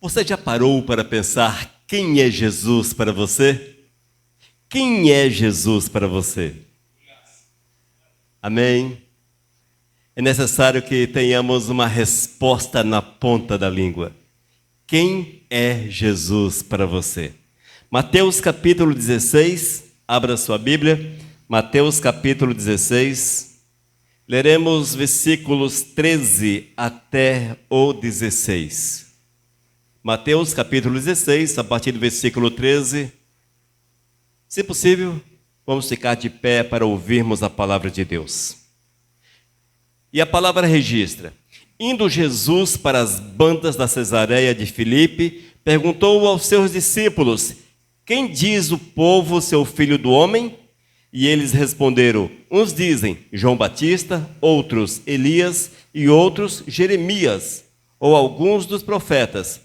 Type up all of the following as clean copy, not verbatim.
Você já parou para pensar quem é Jesus para você? Quem é Jesus para você? Amém? É necessário que tenhamos uma resposta na ponta da língua. Quem é Jesus para você? Mateus capítulo 16, abra sua Bíblia. Mateus capítulo 16, leremos versículos 13 até o 16. Mateus capítulo 16, a partir do versículo 13. Se possível, vamos ficar de pé para ouvirmos a palavra de Deus. E a palavra registra: indo Jesus para as bandas da Cesareia de Filipe, perguntou aos seus discípulos: quem diz o povo ser o filho do homem? E eles responderam: uns dizem João Batista, outros Elias e outros Jeremias, ou alguns dos profetas.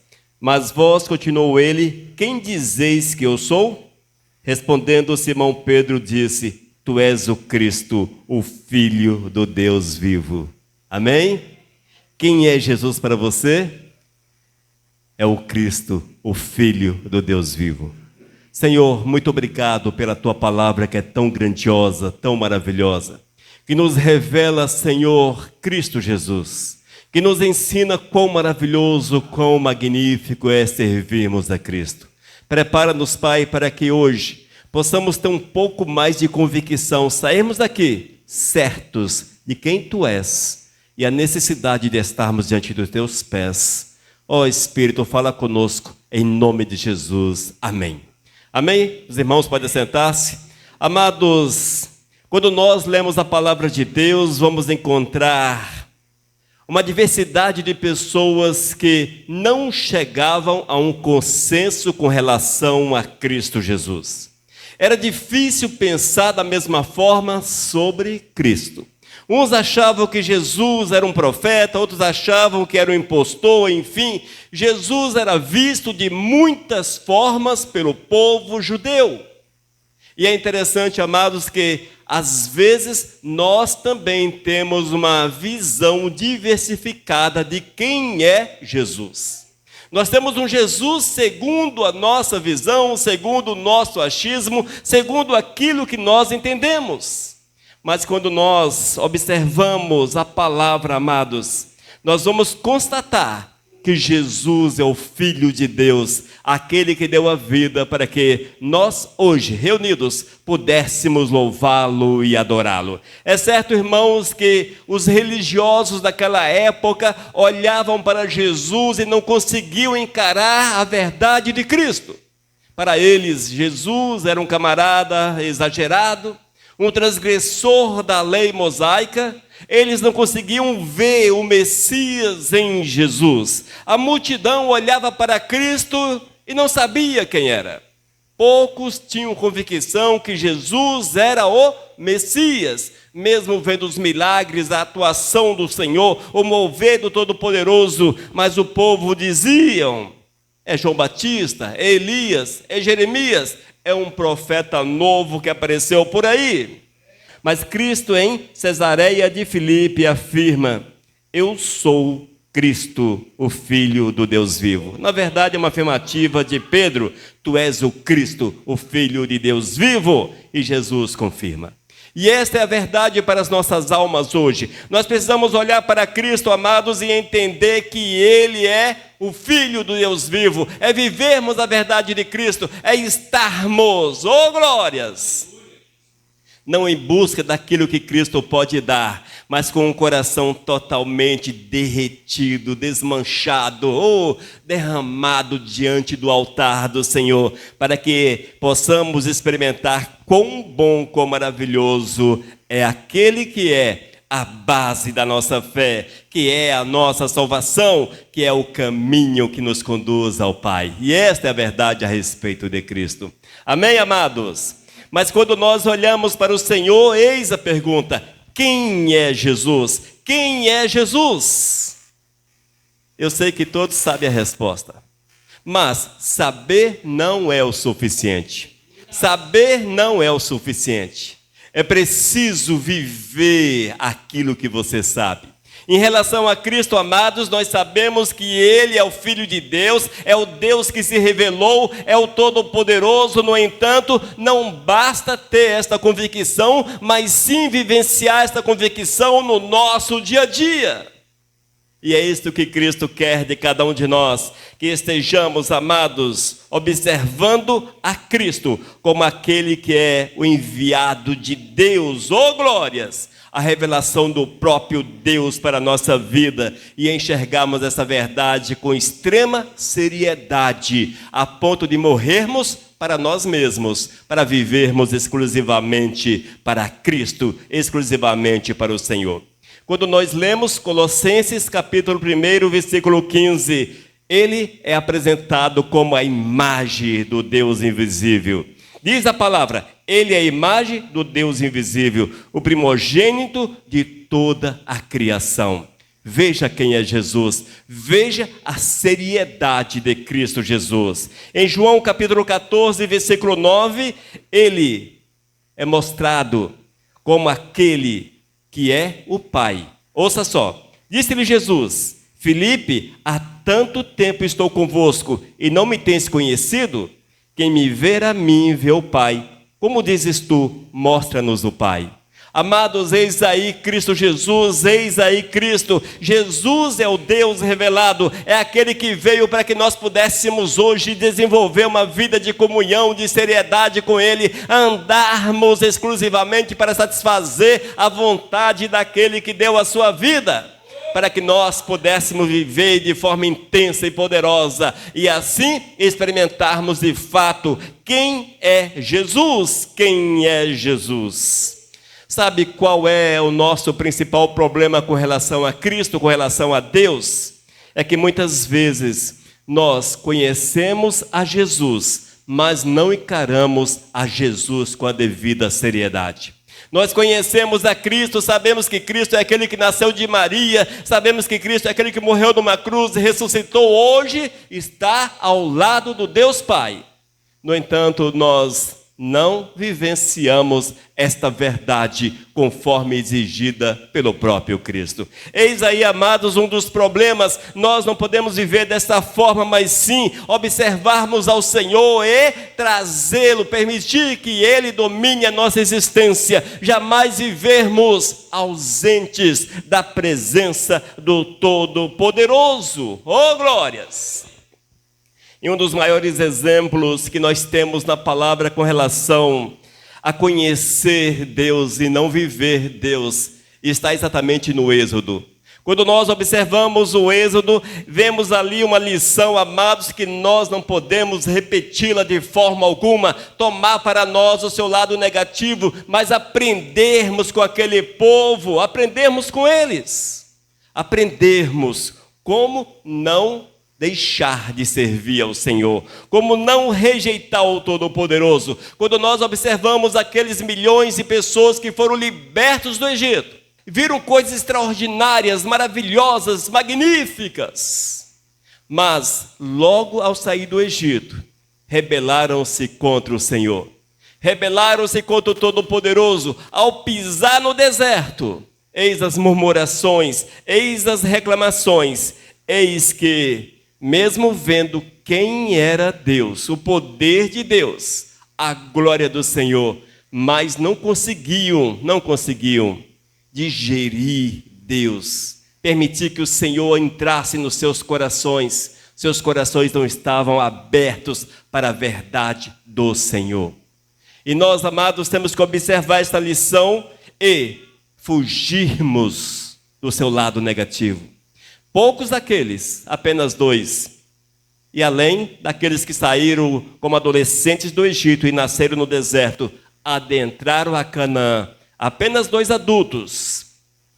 Mas vós, continuou ele, quem dizeis que eu sou? Respondendo Simão Pedro disse: tu és o Cristo, o Filho do Deus vivo. Amém? Quem é Jesus para você? É o Cristo, o Filho do Deus vivo. Senhor, muito obrigado pela Tua palavra que é tão grandiosa, tão maravilhosa, que nos revela, Senhor, Cristo Jesus, que nos ensina quão maravilhoso, quão magnífico é servirmos a Cristo. Prepara-nos, Pai, para que hoje possamos ter um pouco mais de convicção, sairmos daqui certos de quem Tu és e a necessidade de estarmos diante dos Teus pés. Ó Espírito, fala conosco, em nome de Jesus. Amém. Amém? Os irmãos podem sentar-se. Amados, quando nós lemos a palavra de Deus, vamos encontrar uma diversidade de pessoas que não chegavam a um consenso com relação a Cristo Jesus. Era difícil pensar da mesma forma sobre Cristo. Uns achavam que Jesus era um profeta, outros achavam que era um impostor, enfim. Jesus era visto de muitas formas pelo povo judeu. E é interessante, amados, que às vezes nós também temos uma visão diversificada de quem é Jesus. Nós temos um Jesus segundo a nossa visão, segundo o nosso achismo, segundo aquilo que nós entendemos. Mas quando nós observamos a palavra, amados, nós vamos constatar que Jesus é o Filho de Deus, aquele que deu a vida para que nós hoje, reunidos, pudéssemos louvá-lo e adorá-lo. É certo, irmãos, que os religiosos daquela época olhavam para Jesus e não conseguiam encarar a verdade de Cristo. Para eles, Jesus era um camarada exagerado, um transgressor da lei mosaica. Eles não conseguiam ver o Messias em Jesus. A multidão olhava para Cristo e não sabia quem era. Poucos tinham convicção que Jesus era o Messias, mesmo vendo os milagres, a atuação do Senhor, o mover do Todo-Poderoso. Mas o povo diziam: é João Batista, é Elias, é Jeremias, é um profeta novo que apareceu por aí. Mas Cristo em Cesareia de Filipe afirma: eu sou Cristo, o Filho do Deus vivo. Na verdade é uma afirmativa de Pedro: tu és o Cristo, o Filho de Deus vivo. E Jesus confirma. E esta é a verdade para as nossas almas hoje. Nós precisamos olhar para Cristo, amados, e entender que Ele é o Filho do Deus vivo. É vivermos a verdade de Cristo, é estarmos, oh glórias, não em busca daquilo que Cristo pode dar, mas com um coração totalmente derretido, desmanchado, derramado diante do altar do Senhor, para que possamos experimentar quão bom, quão maravilhoso é aquele que é a base da nossa fé, que é a nossa salvação, que é o caminho que nos conduz ao Pai. E esta é a verdade a respeito de Cristo. Amém, amados? Mas quando nós olhamos para o Senhor, eis a pergunta: quem é Jesus? Quem é Jesus? Eu sei que todos sabem a resposta, mas saber não é o suficiente. Saber não é o suficiente. É preciso viver aquilo que você sabe. Em relação a Cristo, amados, nós sabemos que Ele é o Filho de Deus, é o Deus que se revelou, é o Todo-Poderoso. No entanto, não basta ter esta convicção, mas sim vivenciar esta convicção no nosso dia a dia. E é isto que Cristo quer de cada um de nós, que estejamos, amados, observando a Cristo como aquele que é o enviado de Deus. Oh, glórias! A revelação do próprio Deus para a nossa vida e enxergarmos essa verdade com extrema seriedade, a ponto de morrermos para nós mesmos, para vivermos exclusivamente para Cristo, exclusivamente para o Senhor. Quando nós lemos Colossenses capítulo 1, versículo 15, ele é apresentado como a imagem do Deus invisível. Diz a palavra, ele é a imagem do Deus invisível, o primogênito de toda a criação. Veja quem é Jesus, veja a seriedade de Cristo Jesus. Em João capítulo 14, versículo 9, ele é mostrado como aquele que é o Pai. Ouça só, disse-lhe Jesus, Filipe, há tanto tempo estou convosco e não me tens conhecido? Quem me ver a mim, vê o Pai. Como dizes tu, mostra-nos o Pai. Amados, eis aí Cristo Jesus, eis aí Cristo. Jesus é o Deus revelado, é aquele que veio para que nós pudéssemos hoje desenvolver uma vida de comunhão, de seriedade com Ele, andarmos exclusivamente para satisfazer a vontade daquele que deu a sua vida, para que nós pudéssemos viver de forma intensa e poderosa, e assim experimentarmos de fato quem é Jesus, quem é Jesus. Sabe qual é o nosso principal problema com relação a Cristo, com relação a Deus? É que muitas vezes nós conhecemos a Jesus, mas não encaramos a Jesus com a devida seriedade. Nós conhecemos a Cristo, sabemos que Cristo é aquele que nasceu de Maria, sabemos que Cristo é aquele que morreu numa cruz e ressuscitou, hoje está ao lado do Deus Pai. No entanto, nós não vivenciamos esta verdade conforme exigida pelo próprio Cristo. Eis aí, amados, um dos problemas. Nós não podemos viver desta forma, mas sim observarmos ao Senhor e trazê-lo, permitir que Ele domine a nossa existência, jamais vivermos ausentes da presença do Todo-Poderoso. Oh, glórias! E um dos maiores exemplos que nós temos na palavra com relação a conhecer Deus e não viver Deus está exatamente no Êxodo. Quando nós observamos o Êxodo, vemos ali uma lição, amados, que nós não podemos repeti-la de forma alguma, tomar para nós o seu lado negativo, mas aprendermos com aquele povo, aprendermos com eles, aprendermos como não deixar de servir ao Senhor, como não rejeitar o Todo-Poderoso. Quando nós observamos aqueles milhões de pessoas que foram libertos do Egito, viram coisas extraordinárias, maravilhosas, magníficas, mas logo ao sair do Egito, rebelaram-se contra o Senhor, rebelaram-se contra o Todo-Poderoso. Ao pisar no deserto, eis as murmurações, eis as reclamações, eis que mesmo vendo quem era Deus, o poder de Deus, a glória do Senhor, mas não conseguiam digerir Deus, permitir que o Senhor entrasse nos seus corações não estavam abertos para a verdade do Senhor. E nós, amados, temos que observar esta lição e fugirmos do seu lado negativo. Poucos daqueles, apenas 2, e além daqueles que saíram como adolescentes do Egito e nasceram no deserto, adentraram a Canaã, apenas 2 adultos,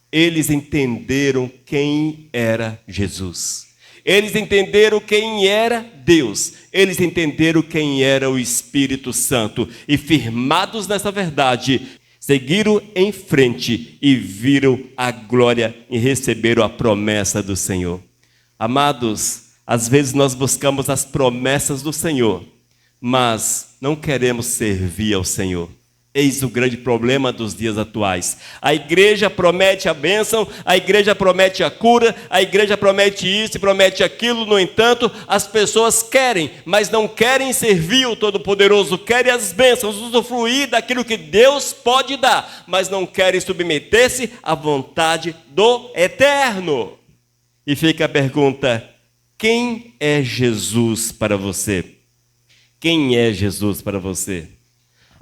eles entenderam quem era Jesus. Eles entenderam quem era Deus, eles entenderam quem era o Espírito Santo, e firmados nessa verdade, seguiram em frente e viram a glória e receberam a promessa do Senhor. Amados, às vezes nós buscamos as promessas do Senhor, mas não queremos servir ao Senhor. Eis o grande problema dos dias atuais. A igreja promete a bênção, a igreja promete a cura, a igreja promete isso e promete aquilo. No entanto, as pessoas querem, mas não querem servir o Todo-Poderoso, querem as bênçãos, usufruir daquilo que Deus pode dar, mas não querem submeter-se à vontade do Eterno. E fica a pergunta: quem é Jesus para você? Quem é Jesus para você?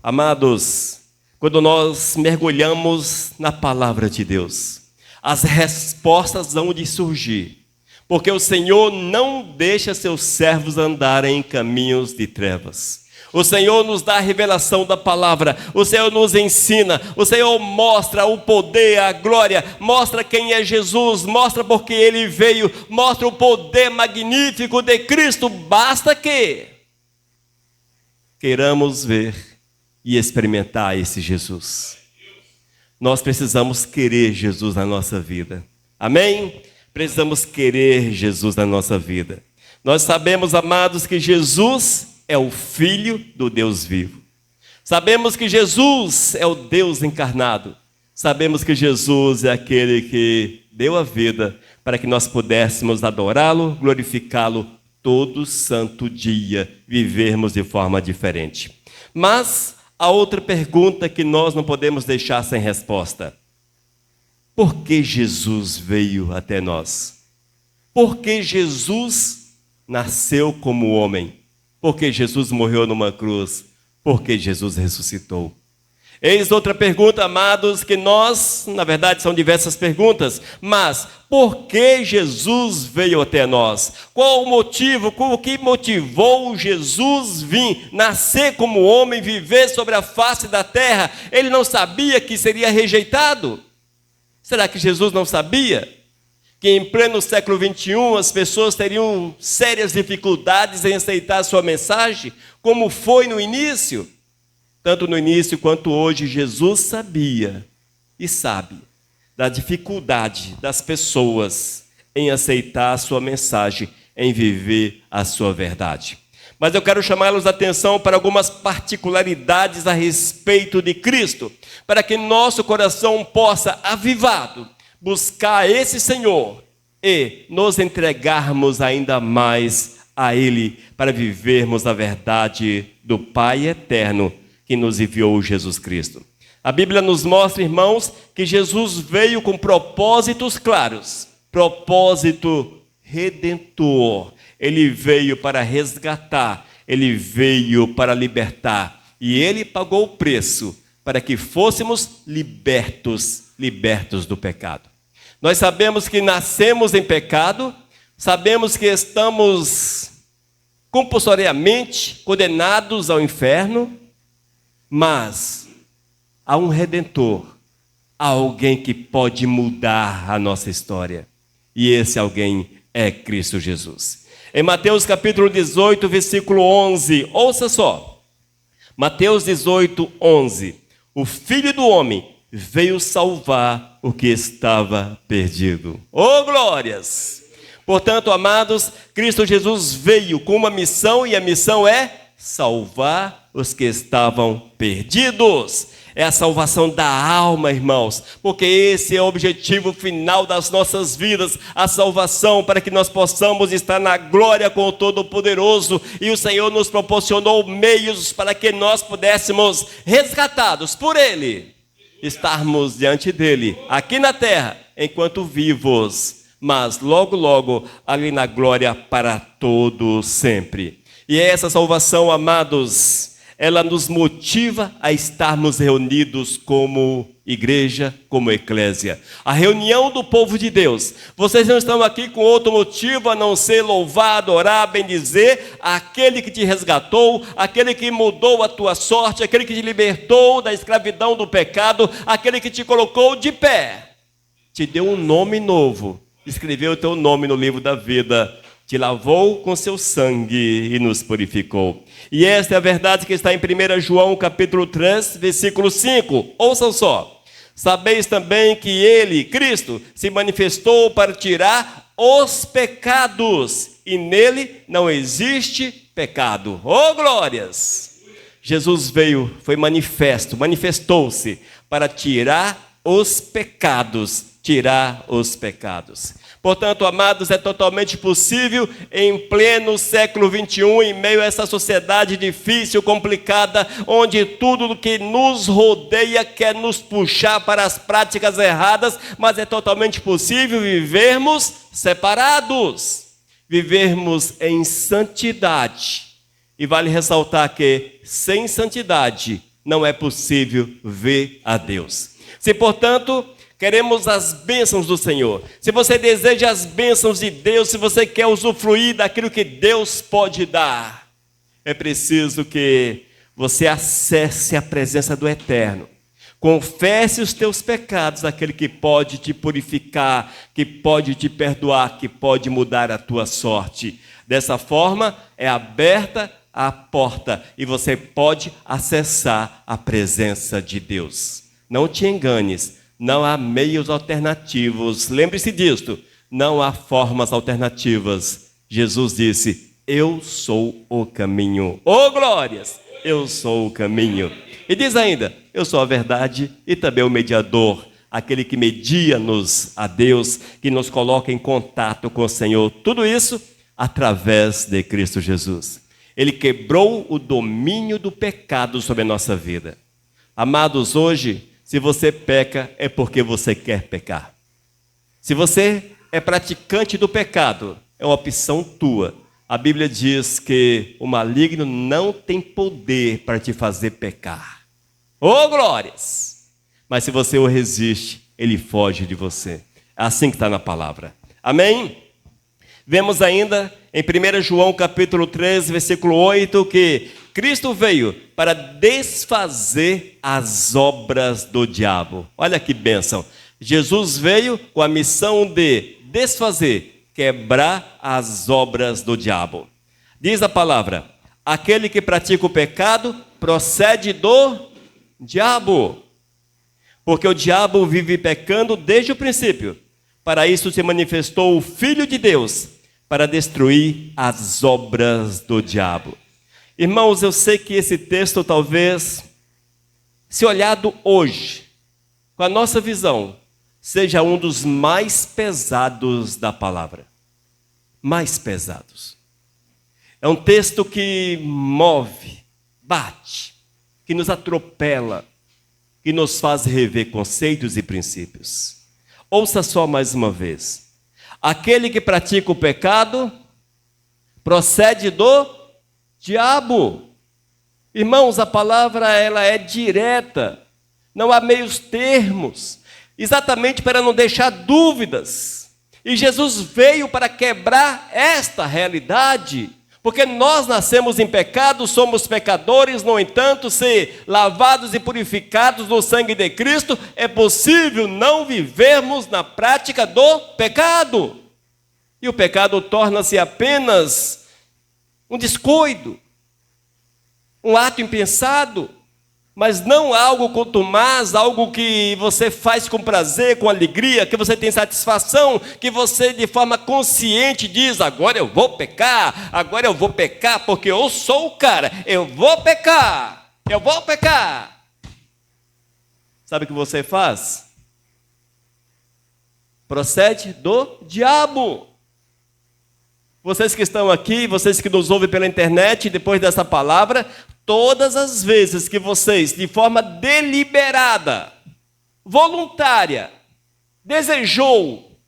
Amados, quando nós mergulhamos na palavra de Deus, as respostas vão de surgir, porque o Senhor não deixa seus servos andarem em caminhos de trevas. O Senhor nos dá a revelação da palavra, o Senhor nos ensina, o Senhor mostra o poder, a glória, mostra quem é Jesus, mostra porque Ele veio, mostra o poder magnífico de Cristo. Basta que queiramos ver e experimentar esse Jesus. Nós precisamos querer Jesus na nossa vida. Amém? Precisamos querer Jesus na nossa vida. Nós sabemos, amados, que Jesus é o Filho do Deus vivo. Sabemos que Jesus é o Deus encarnado. Sabemos que Jesus é aquele que deu a vida para que nós pudéssemos adorá-lo, glorificá-lo todo santo dia, vivermos de forma diferente. Mas a outra pergunta que nós não podemos deixar sem resposta: por que Jesus veio até nós? Por que Jesus nasceu como homem? Por que Jesus morreu numa cruz? Por que Jesus ressuscitou? Eis outra pergunta, amados, que nós, na verdade são diversas perguntas, mas por que Jesus veio até nós? Qual o motivo, o que motivou Jesus vir, nascer como homem, viver sobre a face da terra? Ele não sabia que seria rejeitado? Será que Jesus não sabia que em pleno século XXI as pessoas teriam sérias dificuldades em aceitar a sua mensagem, como foi no início? Tanto no início quanto hoje, Jesus sabia e sabe da dificuldade das pessoas em aceitar a sua mensagem, em viver a sua verdade. Mas eu quero chamá-los a atenção para algumas particularidades a respeito de Cristo, para que nosso coração possa, avivado, buscar esse Senhor e nos entregarmos ainda mais a Ele, para vivermos a verdade do Pai eterno, que nos enviou Jesus Cristo. A Bíblia nos mostra, irmãos, que Jesus veio com propósitos claros, propósito redentor. Ele veio para resgatar, ele veio para libertar, e ele pagou o preço para que fôssemos libertos do pecado. Nós sabemos que nascemos em pecado, sabemos que estamos compulsoriamente condenados ao inferno, mas há um Redentor, há alguém que pode mudar a nossa história. E esse alguém é Cristo Jesus. Em Mateus capítulo 18, versículo 11, ouça só. Mateus 18, 11. O Filho do Homem veio salvar o que estava perdido. Oh, glórias! Portanto, amados, Cristo Jesus veio com uma missão, e a missão é salvar os que estavam perdidos. É a salvação da alma, irmãos, porque esse é o objetivo final das nossas vidas, a salvação para que nós possamos estar na glória com o Todo-Poderoso, e o Senhor nos proporcionou meios para que nós pudéssemos, resgatados por Ele, estarmos diante dEle, aqui na terra, enquanto vivos, mas logo, logo, ali na glória para todo sempre. E essa salvação, amados, ela nos motiva a estarmos reunidos como igreja, como eclésia. A reunião do povo de Deus. Vocês não estão aqui com outro motivo a não ser louvar, adorar, bendizer aquele que te resgatou, aquele que mudou a tua sorte, aquele que te libertou da escravidão do pecado, aquele que te colocou de pé, te deu um nome novo, escreveu o teu nome no livro da vida, te lavou com seu sangue e nos purificou. E esta é a verdade que está em 1 João capítulo 3, versículo 5. Ouçam só. Sabeis também que ele, Cristo, se manifestou para tirar os pecados, e nele não existe pecado. Oh, glórias! Jesus veio, foi manifesto, manifestou-se para tirar os pecados. Portanto, amados, é totalmente possível, em pleno século XXI, em meio a essa sociedade difícil, complicada, onde tudo que nos rodeia quer nos puxar para as práticas erradas, mas é totalmente possível vivermos separados, vivermos em santidade. E vale ressaltar que, sem santidade, não é possível ver a Deus. Se, portanto, queremos as bênçãos do Senhor, se você deseja as bênçãos de Deus, se você quer usufruir daquilo que Deus pode dar, é preciso que você acesse a presença do Eterno. Confesse os teus pecados àquele que pode te purificar, que pode te perdoar, que pode mudar a tua sorte. Dessa forma, é aberta a porta e você pode acessar a presença de Deus. Não te enganes, não há meios alternativos. Lembre-se disto, não há formas alternativas. Jesus disse, eu sou o caminho. Oh, glórias! Eu sou o caminho. E diz ainda, eu sou a verdade e também o mediador, aquele que media-nos a Deus, que nos coloca em contato com o Senhor. Tudo isso através de Cristo Jesus. Ele quebrou o domínio do pecado sobre a nossa vida. Amados, hoje, se você peca, é porque você quer pecar. Se você é praticante do pecado, é uma opção tua. A Bíblia diz que o maligno não tem poder para te fazer pecar. Oh, glórias! Mas se você o resiste, ele foge de você. É assim que está na palavra. Amém? Vemos ainda em 1 João capítulo 3, versículo 8, que Cristo veio para desfazer as obras do diabo. Olha que bênção. Jesus veio com a missão de desfazer, quebrar as obras do diabo. Diz a palavra, aquele que pratica o pecado procede do diabo. Porque o diabo vive pecando desde o princípio. Para isso se manifestou o Filho de Deus, para destruir as obras do diabo. Irmãos, eu sei que esse texto talvez, se olhado hoje, com a nossa visão, seja um dos mais pesados da palavra. Mais pesados. É um texto que move, bate, que nos atropela, que nos faz rever conceitos e princípios. Ouça só mais uma vez. Aquele que pratica o pecado procede do diabo. Irmãos, a palavra ela é direta, não há meios termos, exatamente para não deixar dúvidas. E Jesus veio para quebrar esta realidade, porque nós nascemos em pecado, somos pecadores, no entanto, ser lavados e purificados no sangue de Cristo, é possível não vivermos na prática do pecado. E o pecado torna-se apenas um descuido, um ato impensado, mas não algo contumaz, algo que você faz com prazer, com alegria, que você tem satisfação, que você de forma consciente diz, agora eu vou pecar, porque eu sou o cara, eu vou pecar. Sabe o que você faz? Procede do diabo. Vocês que estão aqui, vocês que nos ouvem pela internet, depois dessa palavra, todas as vezes que vocês, de forma deliberada, voluntária, desejou,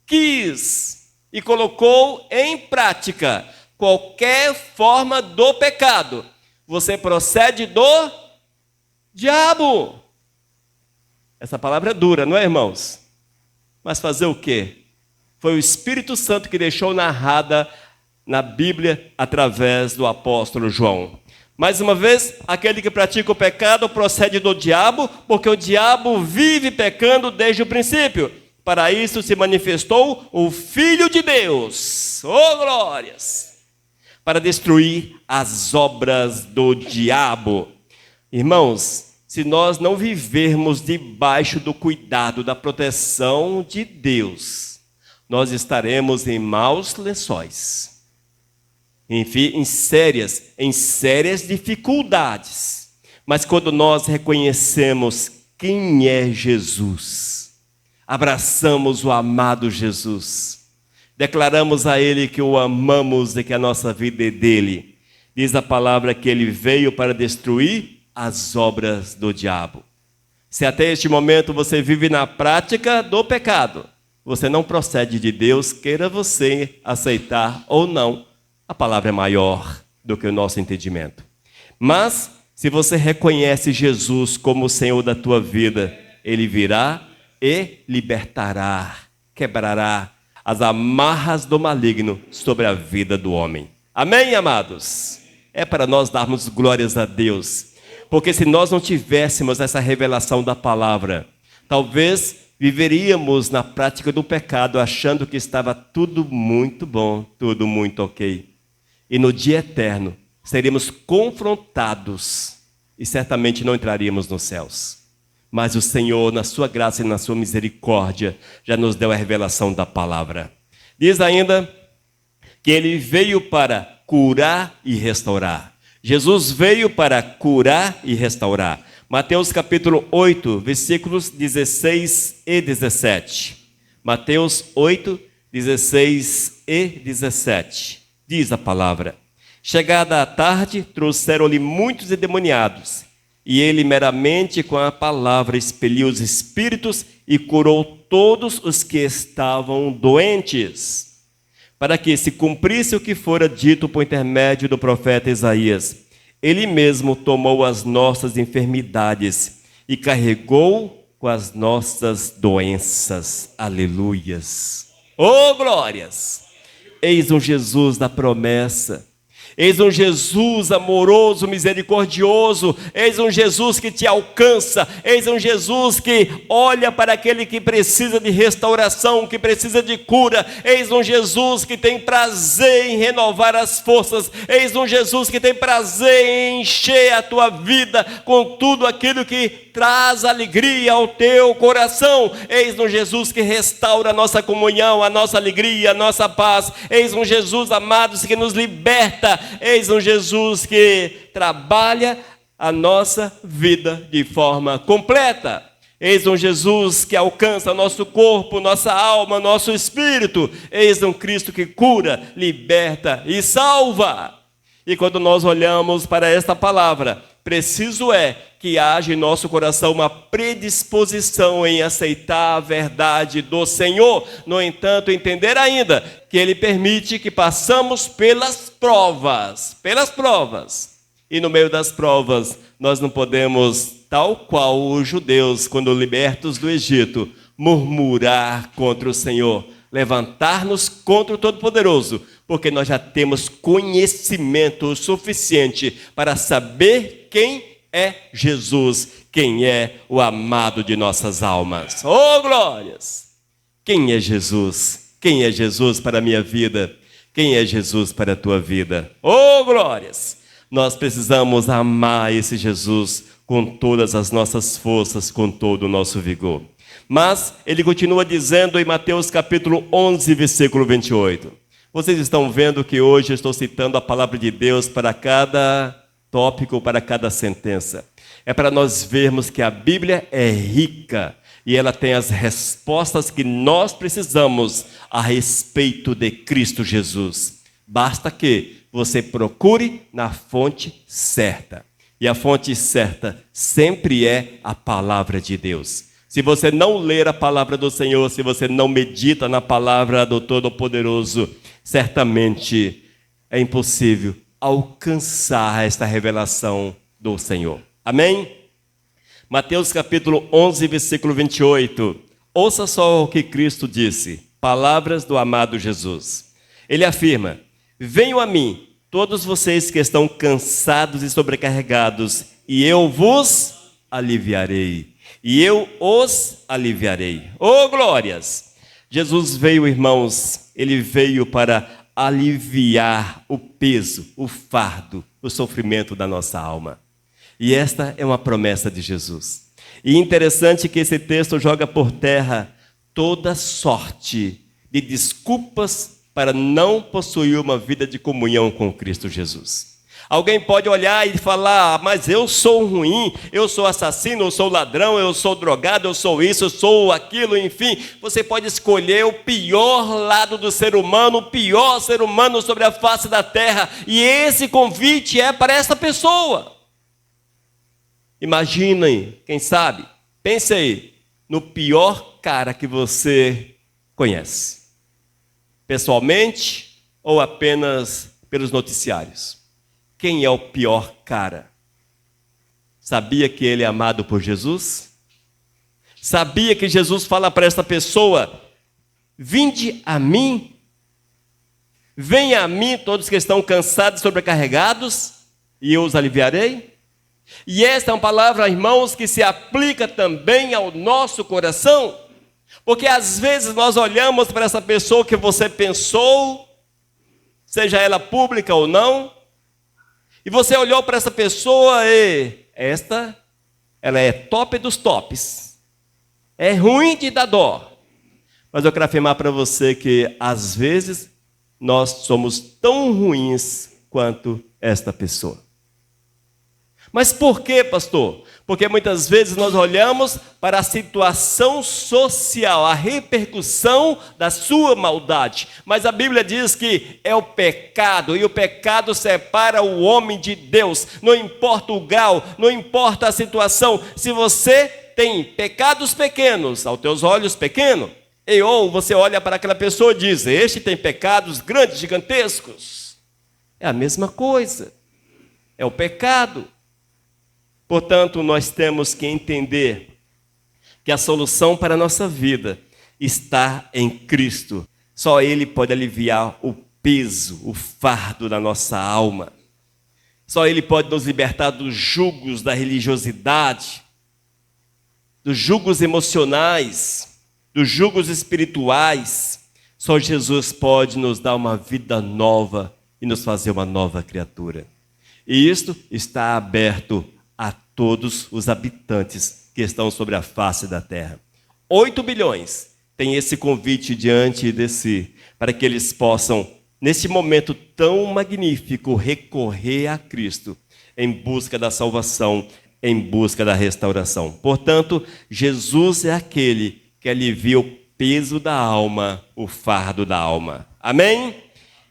quis e colocou em prática qualquer forma do pecado, você procede do diabo. Essa palavra é dura, não é, irmãos? Mas fazer o quê? Foi o Espírito Santo que deixou narrada na Bíblia através do apóstolo João. Mais uma vez, aquele que pratica o pecado procede do diabo, porque o diabo vive pecando desde o princípio. Para isso se manifestou o Filho de Deus. Oh, glórias! Para destruir as obras do diabo. Irmãos, se nós não vivermos debaixo do cuidado, da proteção de Deus, nós estaremos em maus lençóis. em sérias dificuldades. Mas quando nós reconhecemos quem é Jesus, abraçamos o amado Jesus, declaramos a Ele que o amamos e que a nossa vida é dele. Diz a palavra que Ele veio para destruir as obras do diabo. Se até este momento você vive na prática do pecado, você não procede de Deus, queira você aceitar ou não, a palavra é maior do que o nosso entendimento. Mas, se você reconhece Jesus como o Senhor da tua vida, Ele virá e libertará, quebrará as amarras do maligno sobre a vida do homem. Amém, amados? É para nós darmos glórias a Deus, porque se nós não tivéssemos essa revelação da palavra, talvez viveríamos na prática do pecado, achando que estava tudo muito bom, tudo muito ok. E no dia eterno, seríamos confrontados e certamente não entraríamos nos céus. Mas o Senhor, na sua graça e na sua misericórdia, já nos deu a revelação da palavra. Diz ainda que Ele veio para curar e restaurar. Jesus veio para curar e restaurar. Mateus capítulo 8, versículos 16 e 17. Mateus 8, 16 e 17. Diz a palavra: chegada a tarde, trouxeram-lhe muitos endemoniados, e ele meramente com a palavra expeliu os espíritos e curou todos os que estavam doentes, para que se cumprisse o que fora dito por intermédio do profeta Isaías. Ele mesmo tomou as nossas enfermidades e carregou com as nossas doenças. Aleluias. Oh, glórias! Eis um Jesus da promessa. Eis um Jesus amoroso, misericordioso. Eis um Jesus que te alcança. Eis um Jesus que olha para aquele que precisa de restauração, que precisa de cura. Eis um Jesus que tem prazer em renovar as forças. Eis um Jesus que tem prazer em encher a tua vida com tudo aquilo que traz alegria ao teu coração. Eis um Jesus que restaura a nossa comunhão, a nossa alegria, a nossa paz. Eis um Jesus, amados, que nos liberta. Eis um Jesus que trabalha a nossa vida de forma completa. Eis um Jesus que alcança nosso corpo, nossa alma, nosso espírito. Eis um Cristo que cura, liberta e salva. E quando nós olhamos para esta palavra, preciso é que haja em nosso coração uma predisposição em aceitar a verdade do Senhor. No entanto, entender ainda que Ele permite que passamos pelas provas. E no meio das provas, nós não podemos, tal qual os judeus, quando libertos do Egito, murmurar contra o Senhor, levantar-nos contra o Todo-Poderoso, porque nós já temos conhecimento suficiente para saber quem é Jesus, quem é o amado de nossas almas. Oh, glórias! Quem é Jesus? Quem é Jesus para a minha vida? Quem é Jesus para a tua vida? Oh, glórias! Nós precisamos amar esse Jesus com todas as nossas forças, com todo o nosso vigor. Mas ele continua dizendo em Mateus capítulo 11, versículo 28. Vocês estão vendo que hoje eu estou citando a palavra de Deus para cada tópico, para cada sentença. É para nós vermos que a Bíblia é rica e ela tem as respostas que nós precisamos a respeito de Cristo Jesus. Basta que você procure na fonte certa. E a fonte certa sempre é a palavra de Deus. Se você não ler a palavra do Senhor, se você não medita na palavra do Todo-Poderoso, certamente é impossível alcançar esta revelação do Senhor. Amém? Mateus capítulo 11, versículo 28. Ouça só o que Cristo disse, palavras do amado Jesus. Ele afirma: venham a mim, todos vocês que estão cansados e sobrecarregados, e eu vos aliviarei. E eu os aliviarei. Oh, glórias! Jesus veio, irmãos, Ele veio para aliviar o peso, o fardo, o sofrimento da nossa alma. E esta é uma promessa de Jesus. E interessante que esse texto joga por terra toda sorte de desculpas para não possuir uma vida de comunhão com Cristo Jesus. Alguém pode olhar e falar: mas eu sou ruim, eu sou assassino, eu sou ladrão, eu sou drogado, eu sou isso, eu sou aquilo, enfim. Você pode escolher o pior lado do ser humano, o pior ser humano sobre a face da terra, e esse convite é para essa pessoa. Imaginem, quem sabe, pense aí, no pior cara que você conhece, pessoalmente ou apenas pelos noticiários. Quem é o pior cara? Sabia que ele é amado por Jesus? Sabia que Jesus fala para essa pessoa: vinde a mim, venha a mim todos que estão cansados e sobrecarregados, e eu os aliviarei? E esta é uma palavra, irmãos, que se aplica também ao nosso coração, porque às vezes nós olhamos para essa pessoa que você pensou, seja ela pública ou não, e você olhou para essa pessoa e ela é top dos tops, é ruim de dar dó. Mas eu quero afirmar para você que às vezes nós somos tão ruins quanto esta pessoa. Mas por quê, pastor? Porque muitas vezes nós olhamos para a situação social, a repercussão da sua maldade. Mas a Bíblia diz que é o pecado, e o pecado separa o homem de Deus. Não importa o grau, não importa a situação. Se você tem pecados pequenos, aos teus olhos pequeno, ou você olha para aquela pessoa e diz: este tem pecados grandes, gigantescos. É a mesma coisa. É o pecado. Portanto, nós temos que entender que a solução para a nossa vida está em Cristo. Só Ele pode aliviar o peso, o fardo da nossa alma. Só Ele pode nos libertar dos jugos da religiosidade, dos jugos emocionais, dos jugos espirituais. Só Jesus pode nos dar uma vida nova e nos fazer uma nova criatura. E isto está aberto a todos os habitantes que estão sobre a face da terra. 8 bilhões têm esse convite diante de si, para que eles possam, nesse momento tão magnífico, recorrer a Cristo em busca da salvação, em busca da restauração. Portanto, Jesus é aquele que alivia o peso da alma, o fardo da alma. Amém?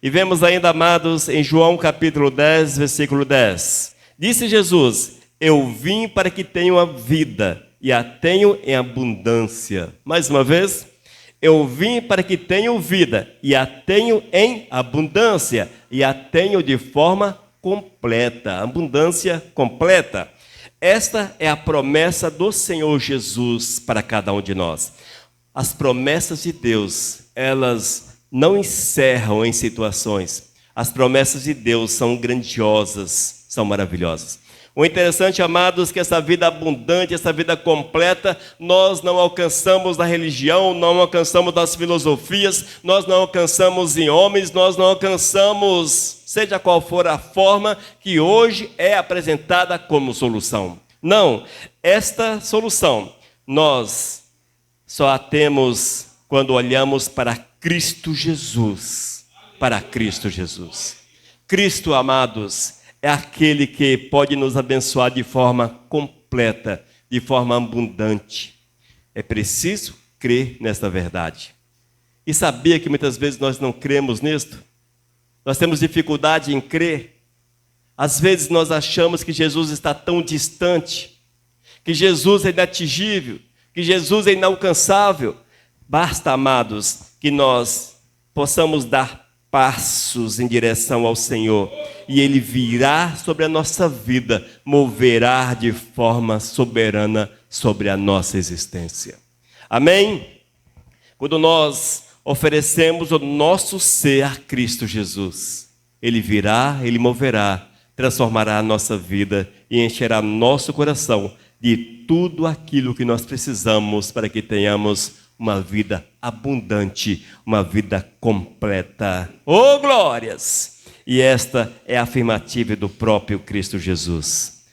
E vemos ainda, amados, em João capítulo 10, versículo 10. Disse Jesus: eu vim para que tenham a vida e a tenham em abundância. Mais uma vez, eu vim para que tenham vida e a tenham em abundância, e a tenham de forma completa. Abundância completa. Esta é a promessa do Senhor Jesus para cada um de nós. As promessas de Deus, elas não encerram em situações. As promessas de Deus são grandiosas, são maravilhosas. O interessante, amados, é que essa vida abundante, essa vida completa, nós não alcançamos na religião, não alcançamos nas filosofias, nós não alcançamos em homens, nós não alcançamos, seja qual for a forma que hoje é apresentada como solução. Não, esta solução nós só a temos quando olhamos para Cristo Jesus. Para Cristo Jesus. Cristo, amados, é aquele que pode nos abençoar de forma completa, de forma abundante. É preciso crer nesta verdade. E sabia que muitas vezes nós não cremos nisto? Nós temos dificuldade em crer. Às vezes nós achamos que Jesus está tão distante, que Jesus é inatingível, que Jesus é inalcançável. Basta, amados, que nós possamos dar passos em direção ao Senhor, e Ele virá sobre a nossa vida, moverá de forma soberana sobre a nossa existência. Amém? Quando nós oferecemos o nosso ser a Cristo Jesus, Ele virá, Ele moverá, transformará a nossa vida e encherá nosso coração de tudo aquilo que nós precisamos para que tenhamos uma vida abundante, uma vida completa. Oh, glórias! E esta é a afirmativa do próprio Cristo Jesus.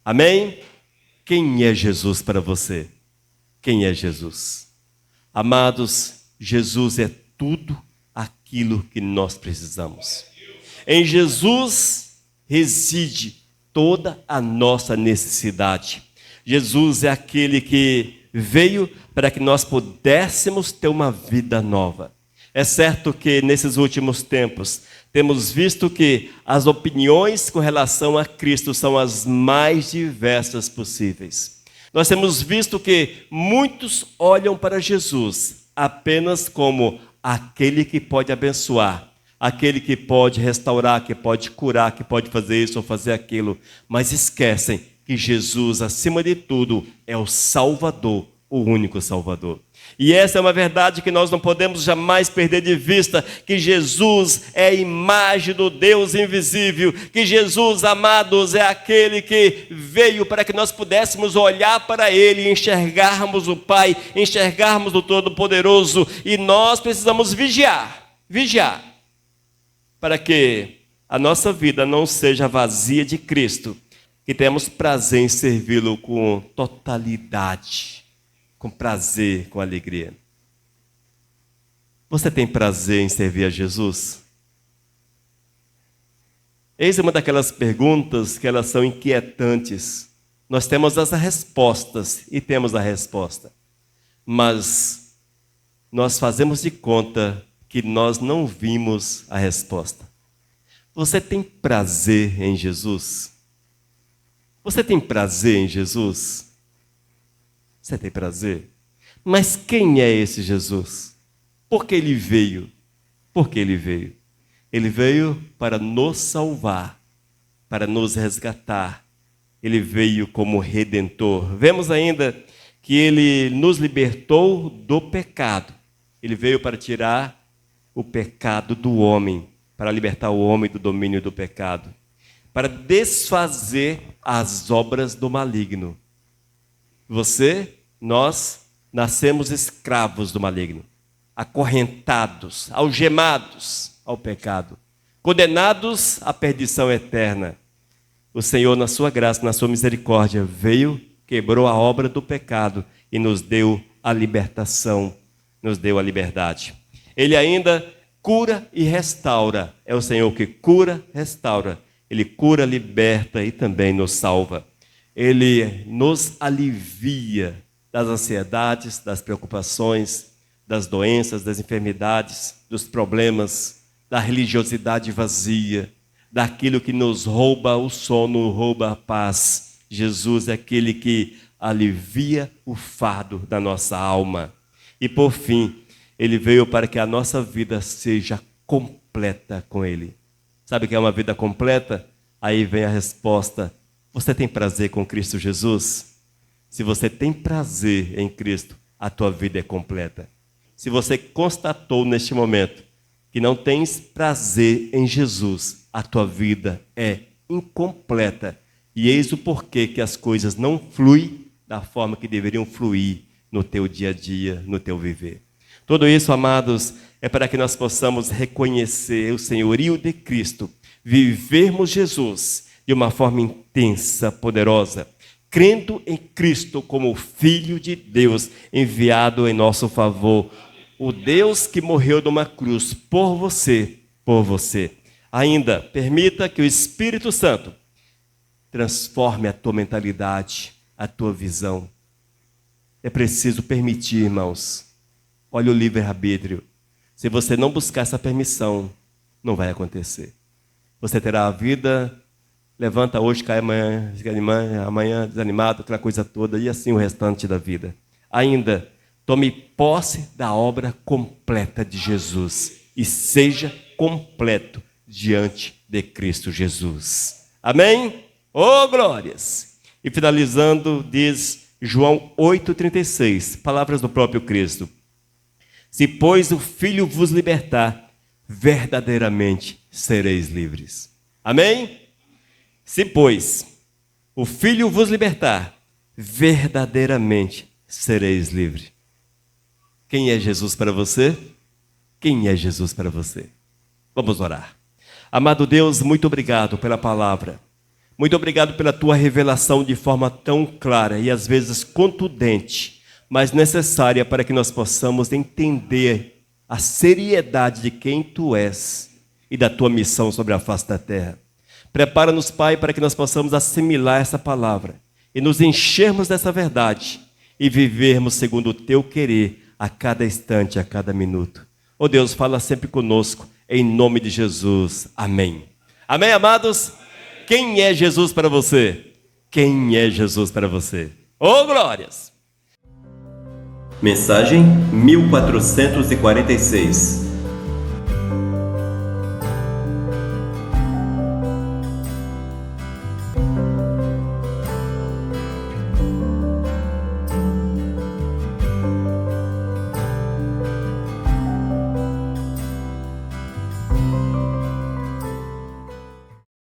Amém? Quem é Jesus para você? Quem é Jesus? Amados, Jesus é tudo aquilo aquilo que nós precisamos. Em Jesus reside toda a nossa necessidade. Jesus é aquele que veio para que nós pudéssemos ter uma vida nova. É certo que nesses últimos tempos temos visto que as opiniões com relação a Cristo são as mais diversas possíveis. Nós temos visto que muitos olham para Jesus apenas como aquele que pode abençoar, aquele que pode restaurar, que pode curar, que pode fazer isso ou fazer aquilo, mas esquecem que Jesus, acima de tudo, é o Salvador, o único Salvador. E essa é uma verdade que nós não podemos jamais perder de vista, que Jesus é a imagem do Deus invisível, que Jesus, amados, é aquele que veio para que nós pudéssemos olhar para Ele e enxergarmos o Pai, enxergarmos o Todo-Poderoso, e nós precisamos vigiar, para que a nossa vida não seja vazia de Cristo, que temos prazer em servi-lo com totalidade, com prazer, com alegria. Você tem prazer em servir a Jesus? Eis uma daquelas perguntas que elas são inquietantes. Nós temos as respostas e temos a resposta, mas nós fazemos de conta que nós não vimos a resposta. Você tem prazer em Jesus? Você tem prazer em Jesus? Você tem prazer? Mas quem é esse Jesus? Por que ele veio? Por que ele veio? Ele veio para nos salvar, para nos resgatar. Ele veio como Redentor. Vemos ainda que ele nos libertou do pecado. Ele veio para tirar o pecado do homem, para libertar o homem do domínio do pecado, para desfazer as obras do maligno. Nós nascemos escravos do maligno, acorrentados, algemados ao pecado, condenados à perdição eterna. O Senhor, na sua graça, na sua misericórdia, veio, quebrou a obra do pecado e nos deu a libertação, nos deu a liberdade. Ele ainda cura e restaura. É o Senhor que cura, restaura. Ele cura, liberta e também nos salva. Ele nos alivia das ansiedades, das preocupações, das doenças, das enfermidades, dos problemas, da religiosidade vazia, daquilo que nos rouba o sono, rouba a paz. Jesus é aquele que alivia o fardo da nossa alma. E por fim, ele veio para que a nossa vida seja completa com ele. Sabe o que é uma vida completa? Aí vem a resposta. Você tem prazer com Cristo Jesus? Se você tem prazer em Cristo, a tua vida é completa. Se você constatou neste momento que não tens prazer em Jesus, a tua vida é incompleta. E eis o porquê que as coisas não fluem da forma que deveriam fluir no teu dia a dia, no teu viver. Tudo isso, amados, é para que nós possamos reconhecer o senhorio de Cristo, vivermos Jesus de uma forma intensa, poderosa, crendo em Cristo como o Filho de Deus enviado em nosso favor, o Deus que morreu numa cruz por você, por você. Ainda, permita que o Espírito Santo transforme a tua mentalidade, a tua visão. É preciso permitir, irmãos. Olha o livre-arbítrio. Se você não buscar essa permissão, não vai acontecer. Você terá a vida, levanta hoje, cai amanhã desanimado, aquela coisa toda, e assim o restante da vida. Ainda, tome posse da obra completa de Jesus e seja completo diante de Cristo Jesus. Amém? Oh, glórias! E finalizando, diz João 8,36, palavras do próprio Cristo. Se, pois, o Filho vos libertar, verdadeiramente sereis livres. Amém? Se, pois, o Filho vos libertar, verdadeiramente sereis livres. Quem é Jesus para você? Quem é Jesus para você? Vamos orar. Amado Deus, muito obrigado pela palavra. Muito obrigado pela tua revelação de forma tão clara e às vezes contundente, mas necessária para que nós possamos entender a seriedade de quem tu és e da tua missão sobre a face da terra. Prepara-nos, Pai, para que nós possamos assimilar essa palavra e nos enchermos dessa verdade e vivermos segundo o teu querer a cada instante, a cada minuto. Oh Deus, fala sempre conosco, em nome de Jesus. Amém. Amém, amados? Quem é Jesus para você? Quem é Jesus para você? Oh, glórias! Mensagem 1446.